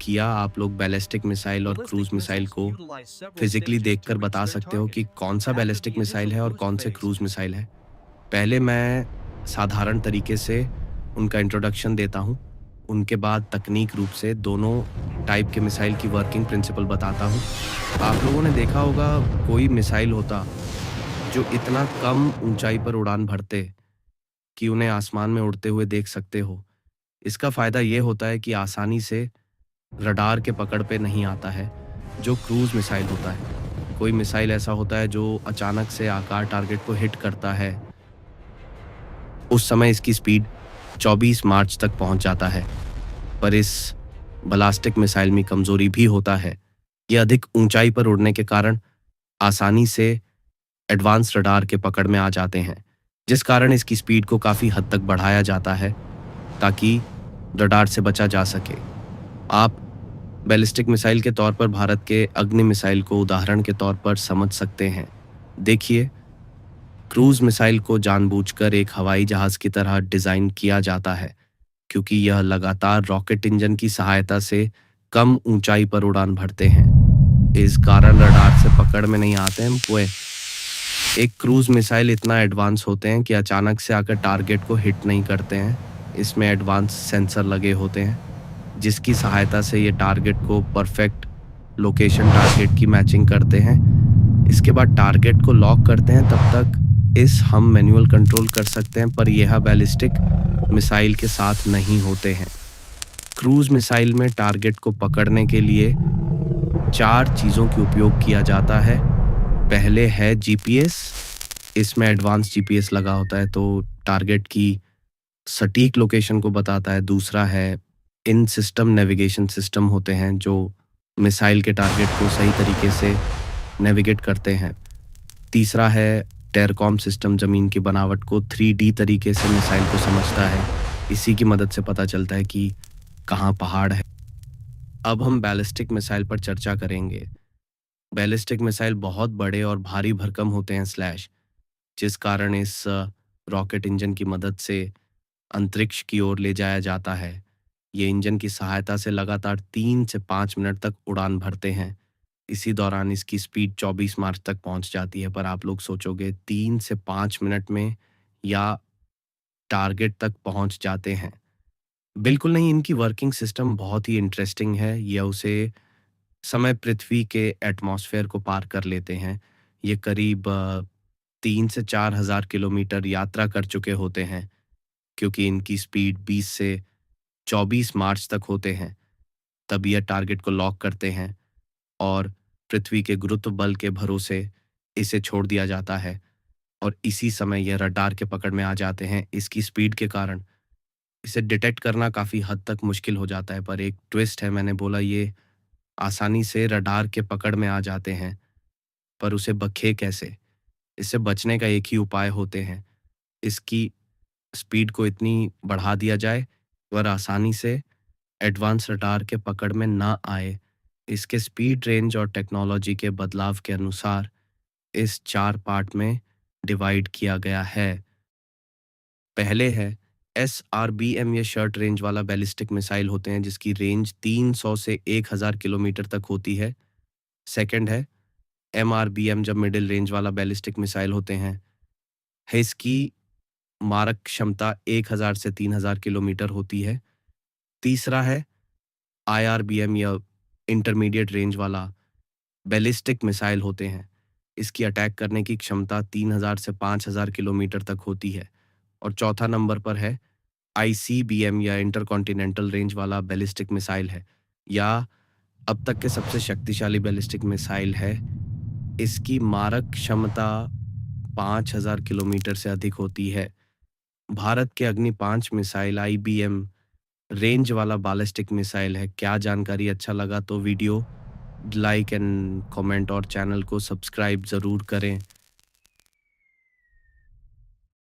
किया आप लोग बैलिस्टिक मिसाइल और क्रूज Ballistic मिसाइल missiles को utilize several फिजिकली stages देखकर to reach बता their सकते हो target. कि कौन सा After ballistic the initial missile है और boost कौन से phase, क्रूज मिसाइल है? पहले मैं साधारण तरीके से उनका इंट्रोडक्शन देता हूँ। उनके बाद तकनीक रूप से दोनों टाइप के मिसाइल की वर्किंग प्रिंसिपल बताता हूँ। आप लोगों ने देखा होगा कोई मिसाइल होता जो इतना कम ऊंचाई पर उड़ान भरते कि उन्हें आसमान में उड़ते हुए देख सकते हो। इसका फायदा ये होता है कि आसानी से रडार के पकड़ पे नहीं आता है, जो क्रूज मिसाइल होता है। कोई मिसाइल ऐसा होता है जो अचानक से आकार टारगेट को हिट करता है, उस समय इसकी स्पीड 24 मार्च तक पहुंच जाता है। पर इस बालास्टिक मिसाइल में कमजोरी भी होता है। ये अधिक ऊंचाई पर उड़ने के कारण आसानी से एडवांस रडार के पकड़ में आ जाते हैं, जिस कारण इसकी स्पीड को काफी हद तक बढ़ाया जाता है ताकि रडार से बचा जा सके। आप बैलिस्टिक मिसाइल के तौर पर भारत के अग्नि मिसाइल को उदाहरण के तौर पर समझ सकते हैं। देखिए, क्रूज मिसाइल को जानबूझकर एक हवाई जहाज की तरह डिजाइन किया जाता है, क्योंकि यह लगातार रॉकेट इंजन की सहायता से कम ऊंचाई पर उड़ान भरते हैं। इस कारण रडार से पकड़ में नहीं आते हैं। वो एक क्रूज मिसाइल इतना एडवांस होते हैं कि अचानक से आकर टारगेट को हिट नहीं करते हैं। इसमें एडवांस सेंसर लगे होते हैं, जिसकी सहायता से ये टारगेट को परफेक्ट लोकेशन टारगेट की मैचिंग करते हैं। इसके बाद टारगेट को लॉक करते हैं। तब तक इस हम मैनुअल कंट्रोल कर सकते हैं, पर यह बैलिस्टिक मिसाइल के साथ नहीं होते हैं। क्रूज मिसाइल में टारगेट को पकड़ने के लिए 4 चीज़ों के उपयोग किया जाता है। पहले है जीपीएस। इसमें एडवांस जीपीएस लगा होता है, तो टारगेट की सटीक लोकेशन को बताता है। दूसरा है इन सिस्टम नेविगेशन सिस्टम होते हैं जो मिसाइल के टारगेट को सही तरीके से नेविगेट करते हैं। तीसरा है टेरकॉम सिस्टम, जमीन की बनावट को 3D तरीके से मिसाइल को समझता है। इसी की मदद से पता चलता है कि कहाँ पहाड़ है। अब हम बैलिस्टिक मिसाइल पर चर्चा करेंगे। बैलिस्टिक मिसाइल बहुत बड़े और भारी भरकम होते हैं जिस कारण इस रॉकेट इंजन की मदद से अंतरिक्ष की ओर ले जाया जाता है। ये इंजन की सहायता से लगातार 3 से 5 मिनट तक उड़ान भरते हैं। इसी दौरान इसकी स्पीड 24 मार्च तक पहुंच जाती है। पर आप लोग सोचोगे 3 से 5 मिनट में या टारगेट तक पहुंच जाते हैं? बिल्कुल नहीं, इनकी वर्किंग सिस्टम बहुत ही इंटरेस्टिंग है। ये उसे समय पृथ्वी के एटमॉस्फेयर को पार कर लेते हैं। ये करीब 3 से 4 हज़ार किलोमीटर यात्रा कर चुके होते हैं, क्योंकि इनकी स्पीड 20 से 24 मार्च तक होते हैं। तब यह टारगेट को लॉक करते हैं और पृथ्वी के गुरुत्व बल के भरोसे इसे छोड़ दिया जाता है, और इसी समय यह रडार के पकड़ में आ जाते हैं। इसकी स्पीड के कारण इसे डिटेक्ट करना काफ़ी हद तक मुश्किल हो जाता है। पर एक ट्विस्ट है, मैंने बोला ये आसानी से रडार के पकड़ में आ जाते हैं, पर उसे बखे कैसे? इससे बचने का एक ही उपाय होते हैं। इसकी स्पीड को इतनी बढ़ा दिया जाए वह आसानी से एडवांस रडार के पकड़ में ना आए। इसके स्पीड, रेंज और टेक्नोलॉजी के बदलाव के अनुसार इस 4 पार्ट में डिवाइड किया गया है। पहले है SRBM। ये शॉर्ट रेंज वाला बैलिस्टिक मिसाइल होते हैं जिसकी रेंज 300 से 1000 किलोमीटर तक होती है। सेकंड है MRBM, जब मिडिल रेंज वाला बैलिस्टिक मिसाइल होते हैं। इसकी मारक क्षमता 1000 से 3000 किलोमीटर होती है। तीसरा है IRBM, या इंटरमीडिएट रेंज वाला बैलिस्टिक मिसाइल होते हैं। इसकी अटैक करने की क्षमता 3000 से 5000 किलोमीटर तक होती है। और चौथा नंबर पर है ICBM, या इंटरकॉन्टिनेंटल रेंज वाला बैलिस्टिक मिसाइल है, या अब तक के सबसे शक्तिशाली बैलिस्टिक मिसाइल है। इसकी मारक क्षमता 5000 किलोमीटर से अधिक होती है। भारत के अग्नि 5 मिसाइल IBM रेंज वाला बैलिस्टिक मिसाइल है। क्या जानकारी अच्छा लगा तो वीडियो लाइक एंड कमेंट और चैनल को सब्सक्राइब ज़रूर करें।